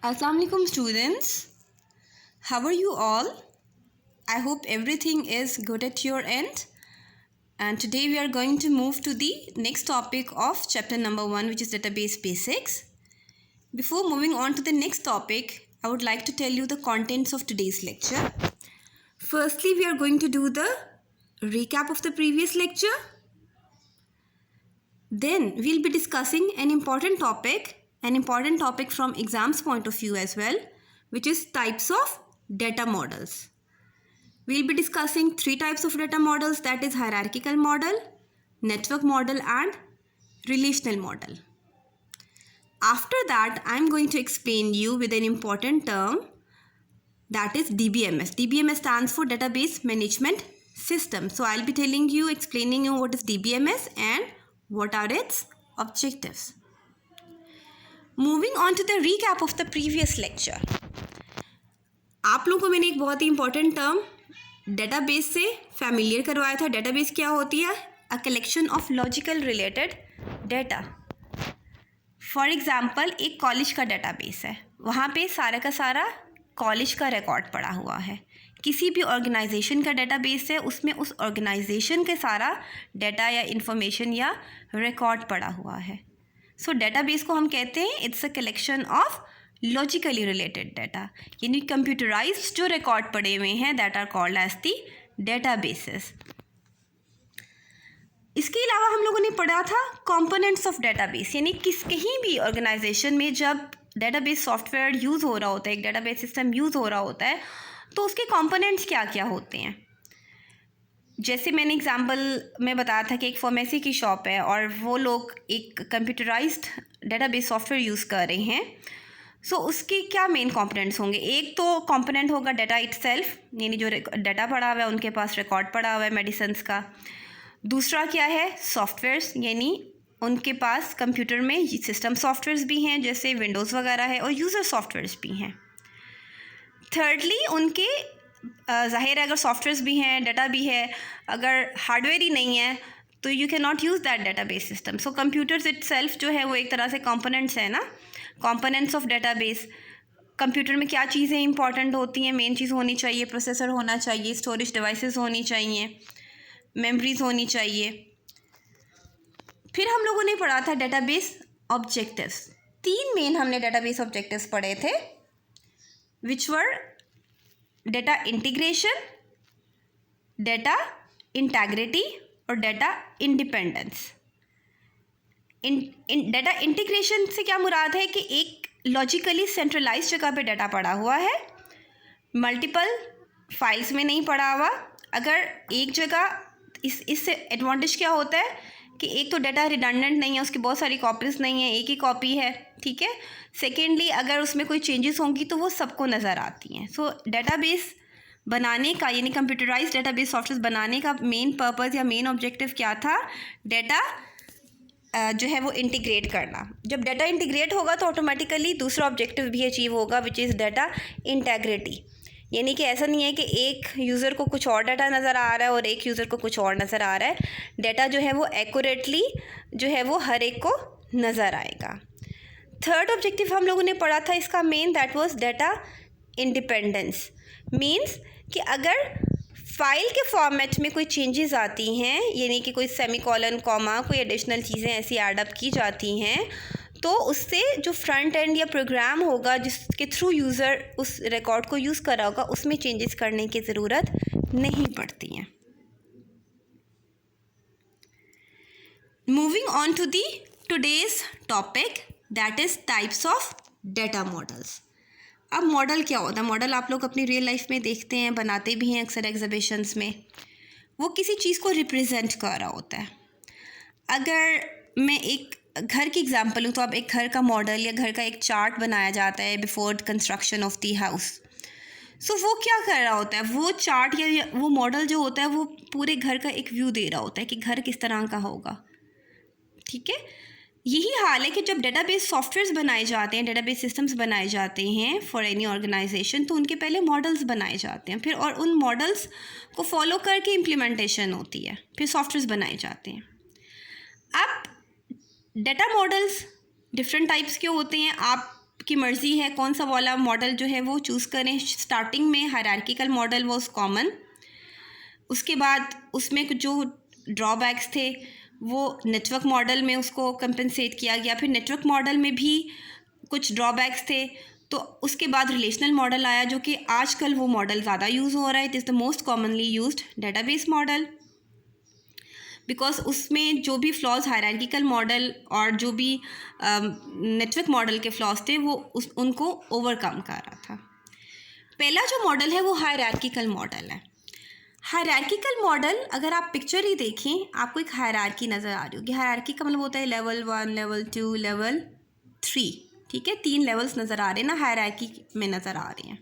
Assalamu alaikum students. How are you all? I hope everything is good at your end. And today we are going to move to the next topic of chapter number 1, which is database basics. Before moving on to the next topic, I would like to tell you the contents of today's lecture. Firstly, we are going to do the recap of the previous lecture. Then we'll be discussing an important topic from exams point of view as well, which is types of data models. We'll be discussing 3 types of data models, that is hierarchical model, network model and relational model. After that, I'm going to explain you with an important term, that is DBMS. DBMS stands for Database Management System. So I'll be explaining you what is DBMS and what are its objectives. Moving on to the recap of the previous lecture. आप लोगों को मैंने एक बहुत ही important term database से familiar करवाया था. Database क्या होती है? अ collection of logical related data. For example एक कॉलेज का डेटाबेस है, वहाँ पे सारा का सारा कॉलेज का रिकॉर्ड पड़ा हुआ है. किसी भी ऑर्गेनाइजेशन का डेटाबेस है, उसमें उस ऑर्गेनाइजेशन के सारा डेटा या इंफॉर्मेशन या रिकॉर्ड पड़ा हुआ है. सो डेटाबेस को हम कहते हैं it's a collection of logically related data, यानी कंप्यूटराइज्ड जो रिकॉर्ड पड़े हुए हैं, that are called as the databases. इसके अलावा हम लोगों ने पढ़ा था कंपोनेंट्स ऑफ डेटाबेस, यानी कहीं भी ऑर्गेनाइजेशन में जब डेटाबेस सॉफ्टवेयर यूज़ हो रहा होता है, एक डेटाबेस सिस्टम यूज़ हो रहा होता है, तो उसके कंपोनेंट्स क्या क्या होते हैं. जैसे मैंने एग्जांपल में बताया था कि एक फार्मेसी की शॉप है और वो लोग एक कंप्यूटराइज्ड डेटाबेस सॉफ्टवेयर यूज़ कर रहे हैं. सो उसके क्या मेन कंपोनेंट्स होंगे? एक तो कंपोनेंट होगा डाटा इटसेल्फ, यानी जो डाटा पड़ा हुआ है, उनके पास रिकॉर्ड पड़ा हुआ है मेडिसिन्स का. दूसरा क्या है? सॉफ्टवेयर्स, यानी उनके पास कंप्यूटर में सिस्टम सॉफ्टवेयर्स भी हैं जैसे विंडोज़ वगैरह है, और यूज़र सॉफ्टवेयर्स भी हैं. थर्डली उनके ज़ाहिर है अगर सॉफ्टवेयर्स भी हैं, डाटा भी है, अगर हार्डवेयर ही नहीं है तो you can not use that database system. So computers itself जो है वो एक तरह से कंपोनेंट्स है ना, कंपोनेंट्स ऑफ डेटाबेस. कंप्यूटर में क्या चीज़ें इंपॉर्टेंट होती हैं? मेन चीज़ होनी चाहिए प्रोसेसर होना चाहिए, स्टोरेज डिवाइसेस होनी चाहिए, मेमोरीज होनी चाहिए. फिर हम लोगों ने पढ़ा था डेटाबेस ऑब्जेक्टिव्स. 3 मेन हमने डेटाबेस ऑब्जेक्टिव्स पढ़े थे, विच वर डेटा इंटीग्रेशन, डेटा इंटेग्रिटी और डेटा इंडिपेंडेंस. डेटा इंटीग्रेशन से क्या मुराद है कि एक लॉजिकली सेंट्रलाइज जगह पे डाटा पड़ा हुआ है, मल्टीपल फाइल्स में नहीं पड़ा हुआ. अगर एक जगह इससे एडवांटेज क्या होता है कि एक तो डाटा रिडंडेंट नहीं है, उसकी बहुत सारी कॉपीज़ नहीं है, एक ही कॉपी है, ठीक है. सेकेंडली अगर उसमें कोई चेंजेस होंगी तो वो सबको नज़र आती हैं. सो डेटाबेस बनाने का, यानी कंप्यूटराइज्ड डेटाबेस सॉफ्टवेयर बनाने का मेन पर्पज़ या मेन ऑब्जेक्टिव क्या था? डाटा जो है वो इंटीग्रेट करना. जब डाटा इंटीग्रेट होगा तो ऑटोमेटिकली दूसरा ऑब्जेक्टिव भी अचीव होगा, विच इज़ डाटा इंटेग्रिटी. यानी कि ऐसा नहीं है कि एक यूज़र को कुछ और डाटा नज़र आ रहा है और एक यूज़र को कुछ और नज़र आ रहा है. डाटा जो है वो एक्यूरेटली जो है वो हर एक को नज़र आएगा. थर्ड ऑब्जेक्टिव हम लोगों ने पढ़ा था इसका main, that was data independence. Means कि अगर फाइल के फॉर्मेट में कोई चेंजेस आती हैं, यानी कि कोई सेमीकोलन, कॉमा, कोई एडिशनल चीज़ें ऐसी एडअप की जाती हैं, तो उससे जो फ्रंट एंड या प्रोग्राम होगा जिसके थ्रू यूज़र उस रिकॉर्ड को यूज़ कर रहा होगा, उसमें चेंजेस करने की ज़रूरत नहीं पड़ती हैं. Moving on to the today's topic, that is types of data models. अब मॉडल क्या होता है? मॉडल आप लोग अपनी रियल लाइफ में देखते हैं, बनाते भी हैं अक्सर एग्जीबिशंस में. वो किसी चीज़ को रिप्रेजेंट कर रहा होता है. अगर मैं एक घर की एग्जांपल लूँ तो अब एक घर का मॉडल या घर का एक चार्ट बनाया जाता है before construction of the house. So वो क्या कर रहा होता है? वो चार्ट या वो मॉडल जो होता है वो पूरे घर का एक व्यू दे रहा होता है कि घर किस तरह का होगा, ठीक है. यही हाल है कि जब डेटाबेस सॉफ्टवेयर्स बनाए जाते हैं, डेटाबेस सिस्टम्स बनाए जाते हैं फॉर एनी ऑर्गेनाइजेशन, तो उनके पहले मॉडल्स बनाए जाते हैं, फिर और उन मॉडल्स को फॉलो करके इम्प्लीमेंटेशन होती है, फिर सॉफ्टवेयर्स बनाए जाते हैं. अब डेटा मॉडल्स डिफरेंट टाइप्स के होते हैं. आप की मर्ज़ी है कौन सा वाला मॉडल जो है वो चूज़ करें। स्टार्टिंग में हायरार्किकल मॉडल वॉज कॉमन, उसके बाद उसमें कुछ जो ड्रॉबैक्स थे वो नेटवर्क मॉडल में उसको कंपनसेट किया गया। फिर नेटवर्क मॉडल में भी कुछ ड्रॉबैक्स थे, तो उसके बाद रिलेशनल मॉडल आया, जो कि आजकल वो मॉडल ज़्यादा यूज़ हो रहा है। It is the most commonly used database model, because उसमें जो भी फ्लॉज हायरार्किकल मॉडल और जो भी नेटवर्क मॉडल के फ्लॉज थे वो उनको ओवरकम कर रहा था। पहला जो मॉडल है वो हायरार्किकल मॉडल है। हायरार्किकल मॉडल, अगर आप पिक्चर ही देखें आपको एक हायरार्की नज़र आ रही होगी। हायरार्की का मतलब होता है लेवल 1, लेवल 2, लेवल 3, ठीक है, 3 लेवल्स नज़र आ रहे हैं ना, हायरार्की में नज़र आ रहे हैं।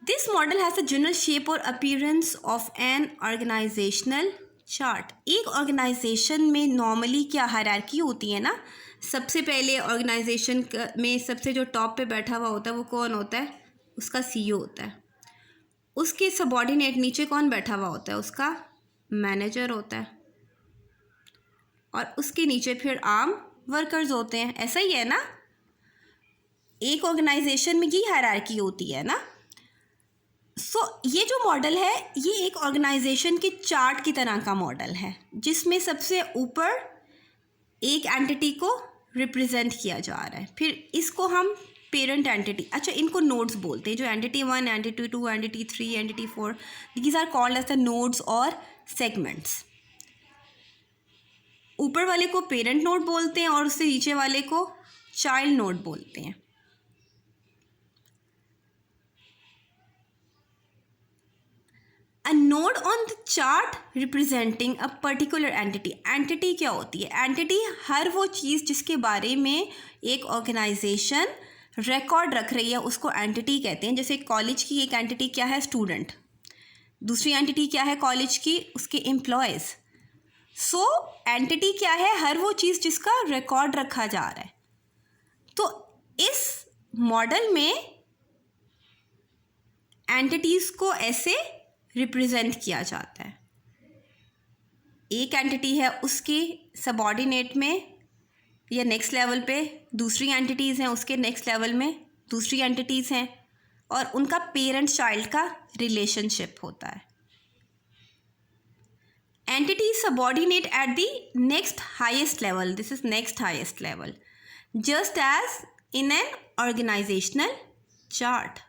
This model has a general shape और appearance of an organisational chart. एक ऑर्गेनाइजेशन में नॉर्मली क्या हायरार्की होती है ना, सबसे पहले ऑर्गेनाइजेशन में सबसे जो टॉप पे बैठा हुआ होता है वो कौन होता है? उसका सीईओ होता है। उसके सबऑर्डिनेट नीचे कौन बैठा हुआ होता है? उसका मैनेजर होता है, और उसके नीचे फिर आम वर्कर्स होते हैं। ऐसा ही है ना, एक ऑर्गेनाइजेशन में ये हायरार्की होती है ना। ये जो मॉडल है ये एक ऑर्गेनाइजेशन के चार्ट की तरह का मॉडल है, जिसमें सबसे ऊपर एक एंटिटी को रिप्रेजेंट किया जा रहा है। फिर इसको हम पेरेंट एंटिटी, अच्छा इनको नोड्स बोलते हैं, जो entity 1, entity 2, entity 3, entity 4, these are called as the nodes और सेगमेंट्स। ऊपर वाले को पेरेंट नोड बोलते हैं और उससे नीचे वाले को चाइल्ड नोड बोलते हैं। A node on the chart representing a particular entity. Entity क्या होती है? एंटिटी हर वो चीज़ जिसके बारे में एक ऑर्गेनाइजेशन रिकॉर्ड रख रही है उसको एंटिटी कहते हैं। जैसे कॉलेज की एक एंटिटी क्या है? स्टूडेंट। दूसरी एंटिटी क्या है कॉलेज की? उसके एम्प्लॉयज़। सो एंटिटी क्या है? हर वो चीज़ जिसका रिकॉर्ड रखा जा रहा है। तो इस मॉडल में एंटिटीज़ को ऐसे रिप्रेजेंट किया जाता है। एक एंटिटी है, उसके सबऑर्डिनेट में या नेक्स्ट लेवल पे दूसरी एंटिटीज़ हैं, उसके नेक्स्ट लेवल में दूसरी एंटिटीज़ हैं, और उनका पेरेंट चाइल्ड का रिलेशनशिप होता है। Entity subordinate at the next highest level, this is next highest level, just as in an organisational chart.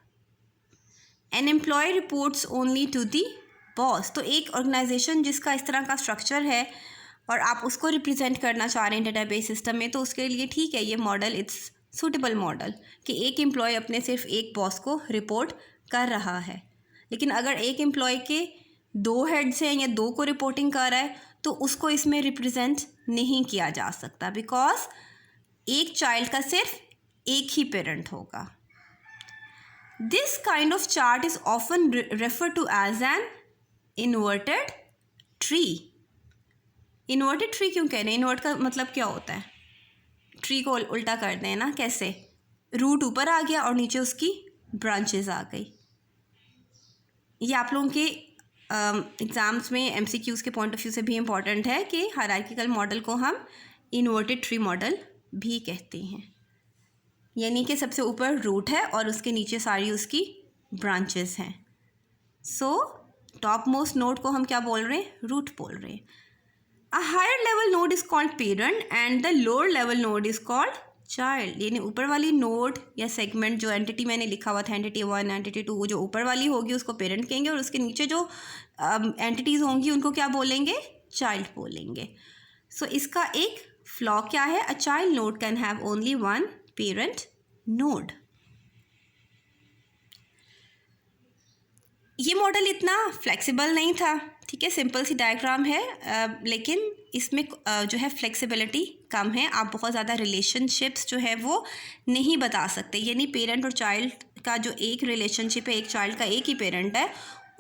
An employee reports only to the boss. तो एक ऑर्गेनाइजेशन जिसका इस तरह का स्ट्रक्चर है और आप उसको रिप्रेजेंट करना चाह रहे हैं डेटाबेस सिस्टम में, तो उसके लिए ठीक है ये मॉडल, इट्स सूटेबल मॉडल कि एक एम्प्लॉय अपने सिर्फ एक बॉस को रिपोर्ट कर रहा है। लेकिन अगर एक एम्प्लॉय के 2 हेड्स हैं या 2 को रिपोर्टिंग कर रहा है तो उसको इसमें रिप्रेजेंट नहीं किया जा सकता, बिकॉज एक चाइल्ड का सिर्फ एक ही पेरेंट होगा। This kind of chart is often referred to as an inverted tree. Inverted tree क्यों कह रहे हैं? इन्वर्ट का मतलब क्या होता है? ट्री को उल्टा कर दें ना, कैसे? रूट ऊपर आ गया और नीचे उसकी ब्रांचेस आ गई। ये आप लोगों के एग्ज़ाम्स में MCQs के पॉइंट ऑफ व्यू से भी इम्पॉर्टेंट है कि हायरार्किकल मॉडल को हम इन्वर्टेड ट्री मॉडल भी कहते हैं, यानी कि सबसे ऊपर रूट है और उसके नीचे सारी उसकी ब्रांचेस हैं। सो टॉप मोस्ट नोड को हम क्या बोल रहे हैं? रूट बोल रहे हैं। A higher level node is called parent and the lower level node is called child. यानी ऊपर वाली नोड या सेगमेंट, जो एंटिटी मैंने लिखा हुआ था एंटिटी 1, एंटिटी 2, जो ऊपर वाली होगी उसको पेरेंट कहेंगे, और उसके नीचे जो एंटिटीज़ होंगी उनको क्या बोलेंगे? चाइल्ड बोलेंगे। सो इसका एक फ्लॉ क्या है? A child node can have only 1 parent node. ये मॉडल इतना फ्लेक्सिबल नहीं था, ठीक है, सिंपल सी डायग्राम है, लेकिन इसमें जो है फ्लेक्सिबिलिटी कम है। आप बहुत ज़्यादा रिलेशनशिप्स जो है वो नहीं बता सकते, यानी पेरेंट और चाइल्ड का जो एक रिलेशनशिप है, एक चाइल्ड का एक ही पेरेंट है,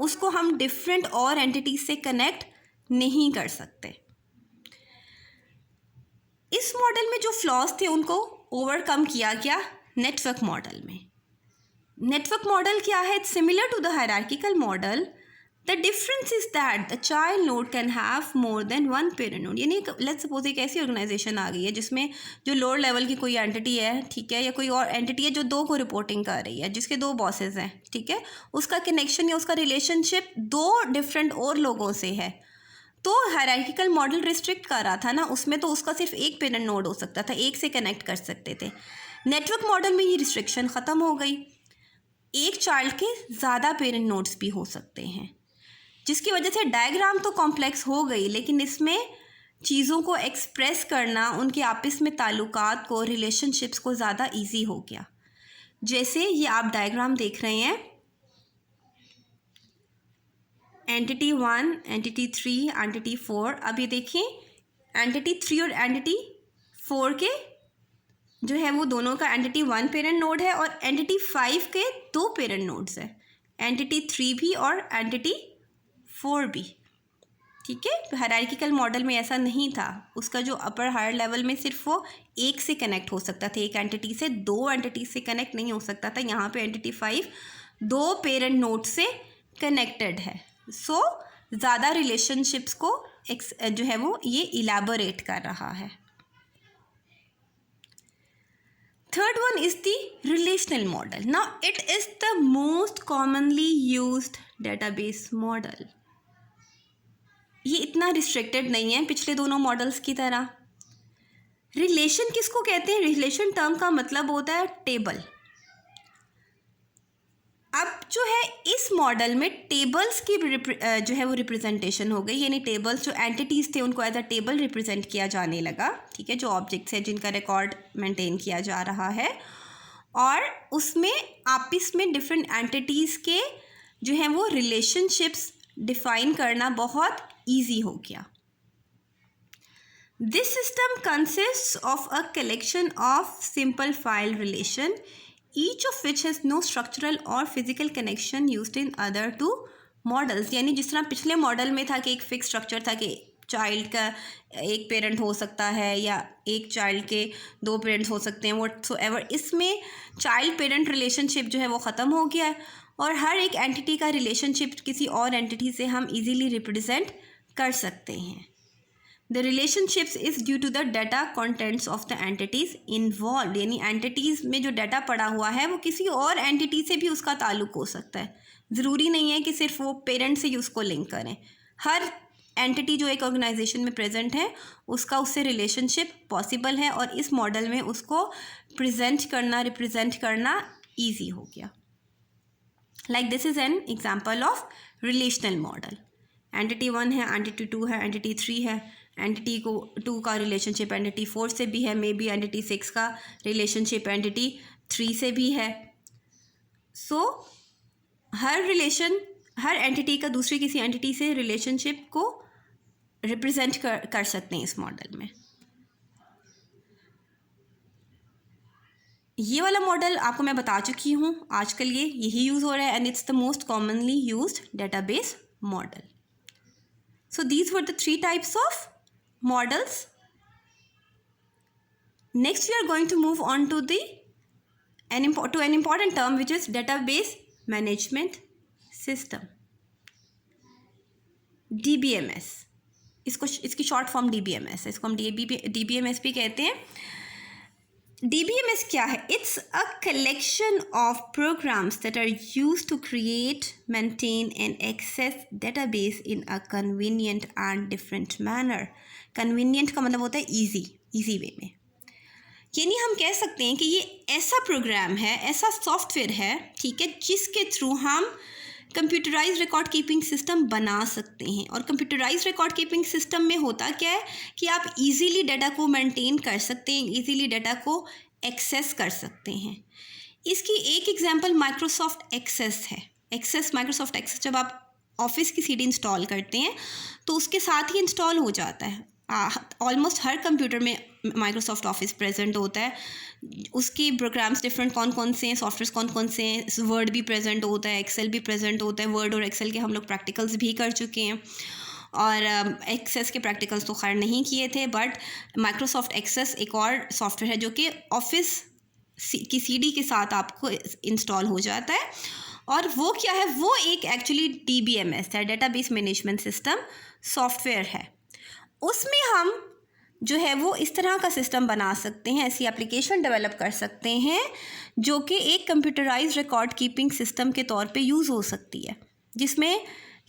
उसको हम डिफरेंट और एंटिटीज से कनेक्ट नहीं कर सकते। इस मॉडल में जो फ्लॉज थे उनको ओवरकम किया गया नेटवर्क मॉडल में। नेटवर्क मॉडल क्या है? It's similar to the hierarchical model the difference is that the child node can have more than one parent node. यानी लेट्स सपोज एक ऐसी ऑर्गेनाइजेशन आ गई है जिसमें जो लोअर लेवल की कोई एंटिटी है, ठीक है, या कोई और एंटिटी है जो दो को रिपोर्टिंग कर रही है, जिसके दो बॉसेस हैं, ठीक है, उसका कनेक्शन या उसका रिलेशनशिप दो डिफरेंट और लोगों से है, तो हायरार्किकल मॉडल रिस्ट्रिक्ट कर रहा था ना, उसमें तो उसका सिर्फ एक पेरेंट नोड हो सकता था, एक से कनेक्ट कर सकते थे। नेटवर्क मॉडल में ये रिस्ट्रिक्शन ख़त्म हो गई, एक चाइल्ड के ज़्यादा पेरेंट नोड्स भी हो सकते हैं, जिसकी वजह से डायग्राम तो कॉम्प्लेक्स हो गई, लेकिन इसमें चीज़ों को एक्सप्रेस करना, उनके आपस में ताल्लुकात को, रिलेशनशिप्स को ज़्यादा इजी हो गया। जैसे ये आप डायग्राम देख रहे हैं, एंटिटी 1, एंटिटी 3, एंटिटी 4। अब ये देखिए एंटिटी 3 और एंटिटी 4 के जो है वो दोनों का एंटिटी 1 पेरेंट नोड है और एंटिटी 5 के 2 पेरेंट नोड्स है, एंटिटी 3 भी और एंटिटी 4 भी, ठीक है। हायरार्किकल मॉडल में ऐसा नहीं था, उसका जो अपर हायर लेवल में सिर्फ वो एक से कनेक्ट हो सकता था, एक एंटिटी से, दो एंटिटी से कनेक्ट नहीं हो सकता था। यहाँ पे एंटिटी 5 दो पेरेंट नोड से कनेक्टेड है, सो ज़्यादा रिलेशनशिप्स को जो है वो ये इलैबोरेट कर रहा है। Third one is the relational model. Now it is the most commonly used database model. ये इतना रिस्ट्रिक्टेड नहीं है पिछले दोनों मॉडल्स की तरह। रिलेशन किसको कहते हैं? रिलेशन टर्म का मतलब होता है टेबल। अब जो है इस मॉडल में टेबल्स की जो है वो रिप्रेजेंटेशन हो गई, यानी टेबल्स जो एंटिटीज़ थे उनको एज अ टेबल रिप्रेजेंट किया जाने लगा, ठीक है, जो ऑब्जेक्ट्स हैं जिनका रिकॉर्ड मेंटेन किया जा रहा है, और उसमें आपस में डिफरेंट एंटिटीज़ के जो है वो रिलेशनशिप्स डिफाइन करना बहुत ईजी हो गया। This system consists of a collection of simple file relation, each of which has no structural or physical connection used in other two models। यानी जिस तरह पिछले मॉडल में था कि एक फिक्स स्ट्रक्चर था कि चाइल्ड का एक पेरेंट हो सकता है या एक चाइल्ड के दो पेरेंट्स हो सकते हैं, व्हाटसोएवर, इसमें चाइल्ड पेरेंट रिलेशनशिप जो है वो ख़त्म हो गया है और हर एक एंटिटी का रिलेशनशिप किसी और एंटिटी से हम इजीली रिप्रेजेंट कर सकते हैं। The relationships is due to the data contents of the entities involved। यानी एंटिटीज़ में जो डाटा पड़ा हुआ है वो किसी और एंटिटी से भी उसका ताल्लुक हो सकता है, ज़रूरी नहीं है कि सिर्फ वो पेरेंट से ही उसको लिंक करें। हर एंटिटी जो एक ऑर्गेनाइजेशन में प्रेजेंट है उसका उससे रिलेशनशिप पॉसिबल है और इस मॉडल में उसको प्रेजेंट करना, रिप्रेजेंट करना ईजी हो गया। Like this is an example of relational model. Entity 1 है, एंटिटी 2 है, एंटिटी 3 है, एंटिटी को 2 का रिलेशनशिप एंटिटी 4 से भी है, मे बी एंटिटी 6 का रिलेशनशिप एंटिटी 3 से भी है। सो हर एंटिटी का दूसरी किसी एंटिटी से रिलेशनशिप को रिप्रेजेंट कर सकते हैं इस मॉडल में। ये वाला मॉडल आपको मैं बता चुकी हूँ, आजकल ये यही यूज़ हो रहा है and it's the most commonly used database model. So these were the 3 types of models. Next we are going to move on to an important term which is database management system, DBMS। इसकी short form DBMS है, इसको हम DBMS भी कहते हैं। DBMS क्या है? It's a collection of programs that are used to create, maintain and access database in a convenient and different manner। Convenient का मतलब होता है easy वे में, यानी हम कह सकते हैं कि ये ऐसा प्रोग्राम है, ऐसा सॉफ्टवेयर है, ठीक है, जिसके थ्रू हम कंप्यूटराइज रिकॉर्ड कीपिंग सिस्टम बना सकते हैं। और कंप्यूटराइज रिकॉर्ड कीपिंग सिस्टम में होता क्या है कि आप इजीली डाटा को मेंटेन कर सकते हैं, इजीली डाटा को एक्सेस कर सकते हैं। इसकी एक एग्जांपल माइक्रोसॉफ्ट एक्सेस है। माइक्रोसॉफ्ट एक्सेस जब आप ऑफिस की सीडी इंस्टॉल करते हैं तो उसके साथ ही इंस्टॉल हो जाता है। ऑलमोस्ट हर कंप्यूटर में माइक्रोसॉफ्ट ऑफिस प्रेजेंट होता है। उसकी प्रोग्राम्स डिफरेंट कौन कौन से हैं, सॉफ्टवेयर कौन कौन से हैं, वर्ड भी प्रेजेंट होता है, एक्सेल भी प्रेजेंट होता है। वर्ड और एक्सेल के हम लोग प्रैक्टिकल्स भी कर चुके हैं और एक्सेस के प्रैक्टिकल्स तो खैर नहीं किए थे, बट माइक्रोसॉफ्ट एक्सेस एक और सॉफ्टवेयर है जो कि ऑफिस की सीडी के साथ आपको इंस्टॉल हो जाता है और वो क्या है, वो एक एक्चुअली DBMS है, डेटाबेस मैनेजमेंट सिस्टम सॉफ्टवेयर है। उसमें हम जो है वो इस तरह का सिस्टम बना सकते हैं, ऐसी एप्लीकेशन डेवलप कर सकते हैं जो कि एक कंप्यूटराइज्ड रिकॉर्ड कीपिंग सिस्टम के तौर पे यूज़ हो सकती है, जिसमें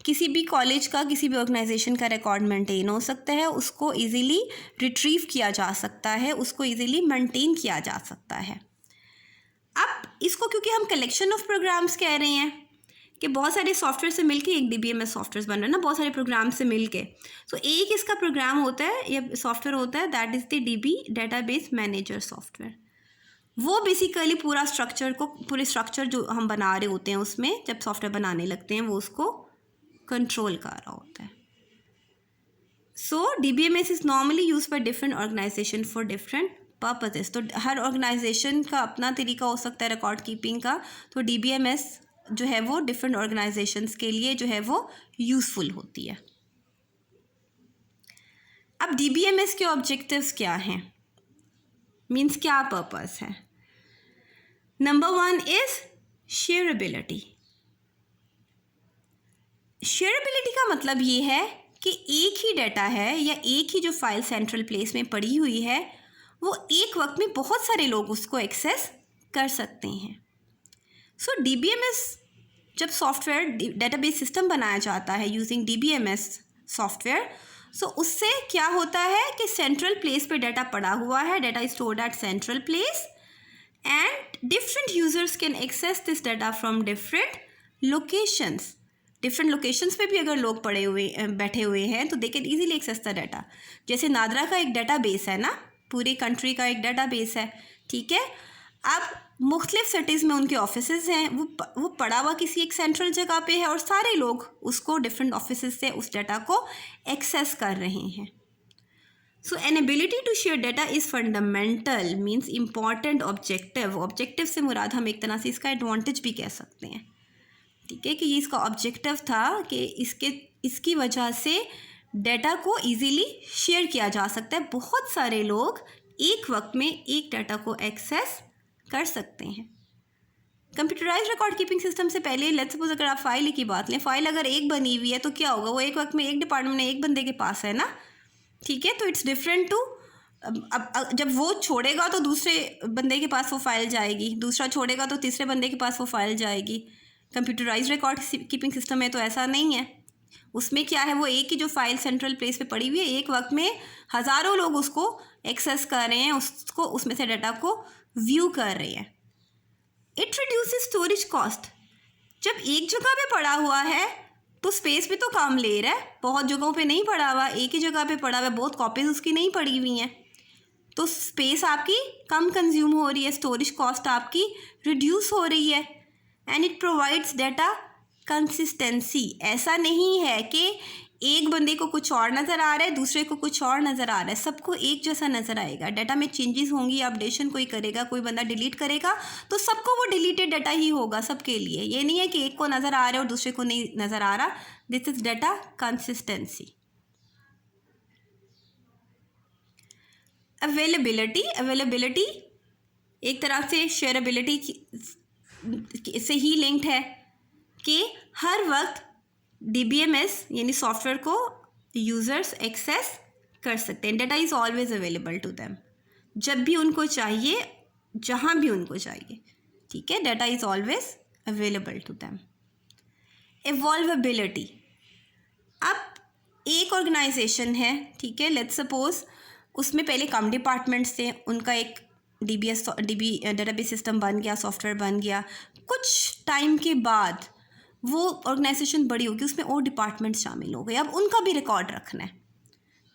किसी भी कॉलेज का, किसी भी ऑर्गेनाइजेशन का रिकॉर्ड मेंटेन हो सकता है, उसको इजीली रिट्रीव किया जा सकता है, उसको इजीली मेंटेन किया जा सकता है। अब इसको क्योंकि हम कलेक्शन ऑफ प्रोग्राम्स कह रहे हैं कि बहुत सारे सॉफ्टवेयर से मिलके एक DBMS सॉफ्टवेयर बन रहा है ना, बहुत सारे प्रोग्राम से मिलके, तो एक इसका प्रोग्राम होता है या सॉफ्टवेयर होता है, that is the DB database manager software. वो बेसिकली पूरे स्ट्रक्चर जो हम बना रहे होते हैं उसमें जब सॉफ्टवेयर बनाने लगते हैं वो उसको कंट्रोल कर रहा होता है। So DBMS is normally use by different organisation for different purposes. तो हर ऑर्गेनाइजेशन का अपना तरीका हो सकता है रिकॉर्ड कीपिंग का, तो DBMS जो है वो डिफरेंट ऑर्गेनाइजेशंस के लिए जो है वो यूज़फुल होती है। अब DBMS के ऑब्जेक्टिव्स क्या हैं, मीन्स क्या पर्पस है? Number 1 is शेयरेबिलिटी। शेयरेबिलिटी का मतलब ये है कि एक ही डाटा है या एक ही जो फाइल सेंट्रल प्लेस में पड़ी हुई है वो एक वक्त में बहुत सारे लोग उसको एक्सेस कर सकते हैं। सो DBMS जब सॉफ्टवेयर डेटाबेस सिस्टम बनाया जाता है यूजिंग DBMS सॉफ्टवेयर, सो उससे क्या होता है कि सेंट्रल प्लेस पे डाटा पड़ा हुआ है, data is stored at central place and different users can access this data from different locations. Different locations पे भी अगर लोग बैठे हुए हैं तो they can easily access the data. जैसे नादरा का एक डाटाबेस है ना, पूरी कंट्री का एक डाटाबेस है, ठीक है। अब मुख्तलिफ सिटीज़ में उनके ऑफिसेज हैं, वो पड़ा हुआ किसी एक सेंट्रल जगह पे है और सारे लोग उसको डिफरेंट ऑफिसेज से उस डाटा को एक्सेस कर रहे हैं। So an ability to share data is fundamental, means important objective. Objective से मुराद हम एक तरह से इसका एडवांटेज भी कह सकते हैं, ठीक है, कि ये इसका ऑब्जेक्टिव था कि इसकी वजह से डाटा को इजीली शेयर किया जा सकता है, बहुत सारे लोग एक वक्त में एक डाटा को एक्सेस कर सकते हैं। कंप्यूटराइज्ड रिकॉर्ड कीपिंग सिस्टम से पहले लेट्स सपोज अगर आप फाइल की बात लें, फाइल अगर एक बनी हुई है तो क्या होगा, वो एक वक्त में एक डिपार्टमेंट में एक बंदे के पास है ना, ठीक है। तो इट्स डिफरेंट टू अब जब वो छोड़ेगा तो दूसरे बंदे के पास वो फाइल जाएगी, दूसरा छोड़ेगा तो तीसरे बंदे के पास वो फाइल जाएगी। कंप्यूटराइज्ड रिकॉर्ड कीपिंग सिस्टम में तो ऐसा नहीं है, उसमें क्या है, वो एक ही जो फाइल सेंट्रल प्लेस पे पड़ी हुई है, एक वक्त में हज़ारों लोग उसको एक्सेस कर रहे हैं, उसको उसमें से डाटा को व्यू कर रहे हैं। It reduces storage cost. जब एक जगह पे पड़ा हुआ है तो स्पेस भी तो कम ले रहा है, बहुत जगहों पे नहीं पड़ा हुआ, एक ही जगह पे पड़ा हुआ है, बहुत कॉपीज उसकी नहीं पड़ी हुई हैं, तो स्पेस आपकी कम कंज्यूम हो रही है, स्टोरेज कॉस्ट आपकी रिड्यूस हो रही है। And it provides data consistency. ऐसा नहीं है कि एक बंदे को कुछ और नज़र आ रहा है, दूसरे को कुछ और नज़र आ रहा है, सबको एक जैसा नज़र आएगा। डाटा में चेंजेस होंगी, अपडेशन कोई करेगा, कोई बंदा डिलीट करेगा तो सबको वो डिलीटेड डाटा ही होगा सबके लिए। ये नहीं है कि एक को नज़र आ रहा है और दूसरे को नहीं नज़र आ रहा। This is data consistency. Availability एक तरह से शेयरेबिलिटी से ही लिंक्ड है कि हर वक्त DBMS यानी सॉफ्टवेयर को यूज़र्स एक्सेस कर सकते हैं। Data is always available to them, जब भी उनको चाहिए, जहाँ भी उनको चाहिए, ठीक है। Data is always available to them. Evolvability, अब एक ऑर्गेनाइजेशन है, ठीक है, लेट्स सपोज उसमें पहले कम डिपार्टमेंट्स थे, उनका एक DB डेटाबेस सिस्टम बन गया, सॉफ्टवेयर बन गया, कुछ टाइम के बाद वो ऑर्गेनाइजेशन बड़ी होगी, उसमें और डिपार्टमेंट शामिल हो गए। अब उनका भी रिकॉर्ड रखना है,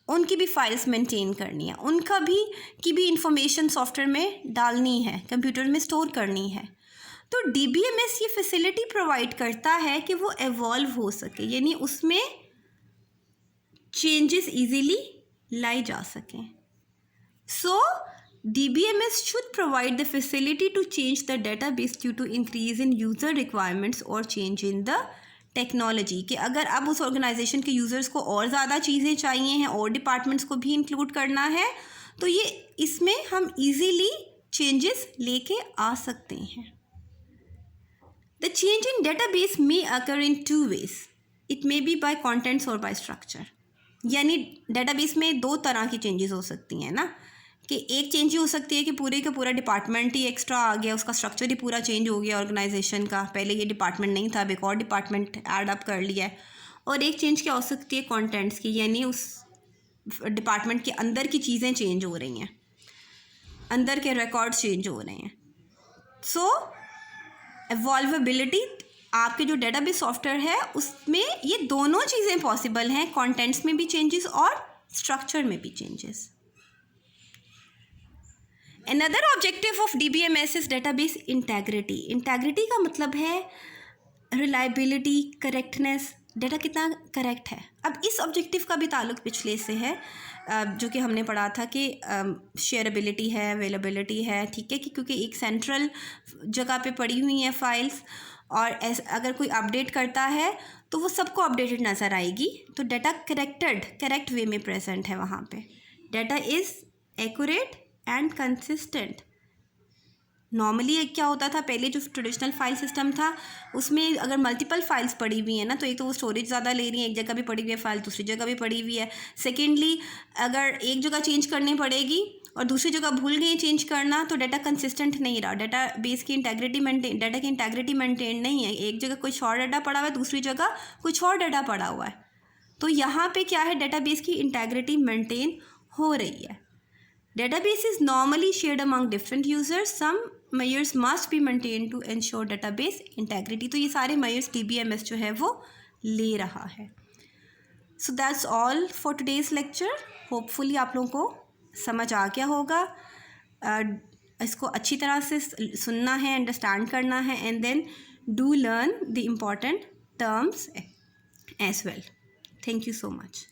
उनकी भी फाइल्स मेंटेन करनी है, उनका भी की भी इंफॉर्मेशन सॉफ्टवेयर में डालनी है, कंप्यूटर में स्टोर करनी है। तो DBMS ये फैसिलिटी प्रोवाइड करता है कि वो एवॉल्व हो सके, यानी उसमें चेंजेस इजीली लाई जा सकें। सो DBMS should provide the facility to change the database due to increase in user requirements or change in the technology। कि अगर अब उस ऑर्गेनाइजेशन के यूज़र्स को और ज़्यादा चीज़ें चाहिए हैं और डिपार्टमेंट्स को भी इंक्लूड करना है, तो ये इसमें हम इजीली चेंजेस लेके आ सकते हैं। The change in database may occur in 2 ways. It may be by contents और बाय स्ट्रक्चर. यानी डेटाबेस में 2 तरह की चेंजेस हो सकती हैं ना, कि एक चेंज ही हो सकती है कि पूरे का पूरा डिपार्टमेंट ही एक्स्ट्रा आ गया, उसका स्ट्रक्चर ही पूरा चेंज हो गया ऑर्गेनाइजेशन का, पहले ये डिपार्टमेंट नहीं था, अब एक और डिपार्टमेंट ऐड अप कर लिया है. और एक चेंज क्या हो सकती है कंटेंट्स की, यानी उस डिपार्टमेंट के अंदर की चीज़ें चेंज हो रही हैं, अंदर के रिकॉर्ड्स चेंज हो रहे हैं. सो एवॉल्वेबिलिटी, आपके जो डेटाबेस सॉफ्टवेयर है उसमें ये दोनों चीज़ें पॉसिबल हैं, कंटेंट्स में भी चेंजेस और स्ट्रक्चर में भी changes. Another objective of DBMS is database integrity. Integrity का मतलब है reliability, correctness, डाटा कितना करेक्ट है. अब इस ऑब्जेक्टिव का भी ताल्लुक पिछले से है, जो कि हमने पढ़ा था कि शेयरबिलिटी है, अवेलेबिलिटी है, ठीक है, कि क्योंकि एक सेंट्रल जगह पे पड़ी हुई हैं फाइल्स, और अगर कोई अपडेट करता है तो वो सबको अपडेटेड नज़र आएगी, तो डाटा करेक्ट वे में प्रेजेंट है वहाँ पे. Data is accurate and consistent. Normally क्या होता था पहले, जो ट्रेडिशनल फाइल सिस्टम था उसमें अगर मल्टीपल फाइल्स पड़ी हुई हैं ना, तो एक तो वो स्टोरेज ज़्यादा ले रही है, एक जगह भी पड़ी हुई है फाइल, दूसरी जगह भी पड़ी हुई है. सेकेंडली, अगर एक जगह चेंज करनी पड़ेगी और दूसरी जगह भूल गई चेंज करना, तो डाटा कंसिस्टेंट नहीं रहा, डाटा बेस की इंटेग्रिटी मेंटेन, डाटा की इंटेग्रिटी मेंटेन नहीं है. एक जगह कुछ और डाटा पड़ा हुआ है, दूसरी जगह कुछ और डाटा पड़ा हुआ है. तो यहाँ पे क्या है, डाटा बेस की इंटेग्रिटी मेंटेन हो रही है. Database is normally shared among different users. Some measures must be maintained to ensure database integrity. तो ये सारे measures DBMS जो है वो ले रहा है. So that's all for today's lecture. Hopefully आप लोगों को समझ आ गया होगा. इसको अच्छी तरह से सुनना है, अंडरस्टैंड करना है, and then do learn the important terms as well. Thank you so much.